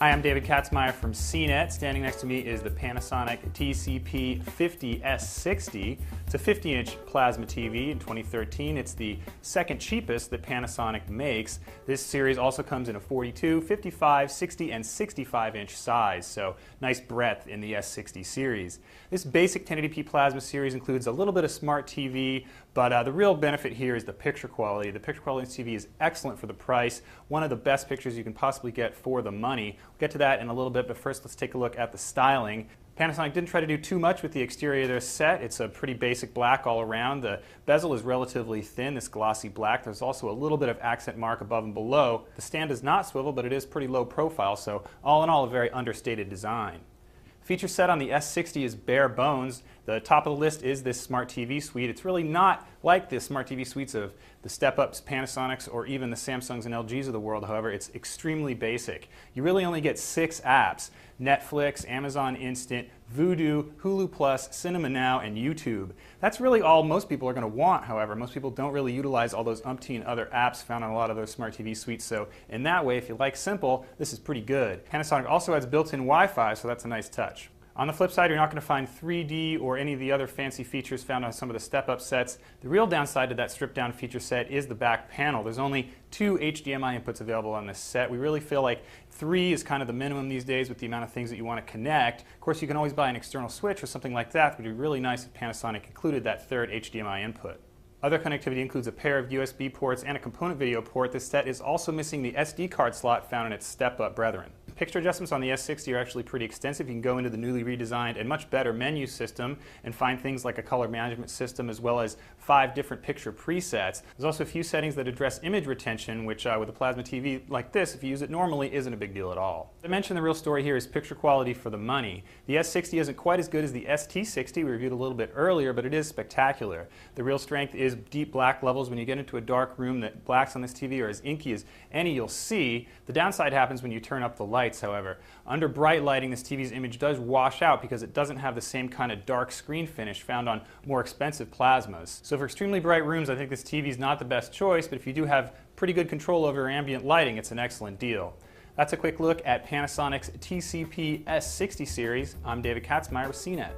Hi, I'm David Katzmeyer from CNET. Standing next to me is the Panasonic TCP50 S60. It's a 50-inch plasma TV in 2013. It's the second cheapest that Panasonic makes. This series also comes in a 42, 55, 60, and 65-inch size, so nice breadth in the S60 series. This basic 1080p plasma series includes a little bit of smart TV, but the real benefit here is the picture quality. The picture quality in this TV is excellent for the price, one of the best pictures you can possibly get for the money. We'll get to that in a little bit, but first let's take a look at the styling. Panasonic didn't try to do too much with the exterior of their set. It's a pretty basic black all around. The bezel is relatively thin, this glossy black. There's also a little bit of accent mark above and below. The stand does not swivel, but it is pretty low profile, so all in all a very understated design. Feature set on the S60 is bare bones. The top of the list is this Smart TV suite. It's really not like the Smart TV suites of the step-ups, Panasonics, or even the Samsungs and LGs of the world. However, it's extremely basic. You really only get 6 apps: Netflix, Amazon Instant, Vudu, Hulu Plus, Cinema Now, and YouTube. That's really all most people are going to want, however. Most people don't really utilize all those umpteen other apps found on a lot of those Smart TV suites, so in that way, if you like simple, this is pretty good. Panasonic also has built-in Wi-Fi, so that's a nice touch. On the flip side, you're not going to find 3D or any of the other fancy features found on some of the step-up sets. The real downside to that stripped-down feature set is the back panel. There's only 2 HDMI inputs available on this set. We really feel like 3 is kind of the minimum these days with the amount of things that you want to connect. Of course, you can always buy an external switch or something like that. It would be really nice if Panasonic included that 3rd HDMI input. Other connectivity includes a pair of USB ports and a component video port. This set is also missing the SD card slot found in its step-up brethren. Picture adjustments on the S60 are actually pretty extensive. You can go into the newly redesigned and much better menu system and find things like a color management system as well as 5 different picture presets. There's also a few settings that address image retention, which with a plasma TV like this, if you use it normally, isn't a big deal at all. As I mentioned, the real story here is picture quality for the money. The S60 isn't quite as good as the ST60 we reviewed a little bit earlier, but it is spectacular. The real strength is deep black levels. When you get into a dark room, the blacks on this TV are as inky as any you'll see. The downside happens when you turn up the lights, however. Under bright lighting, this TV's image does wash out because it doesn't have the same kind of dark screen finish found on more expensive plasmas. So for extremely bright rooms, I think this TV is not the best choice, but if you do have pretty good control over your ambient lighting, it's an excellent deal. That's a quick look at Panasonic's TCP S60 series. I'm David Katzmeyer with CNET.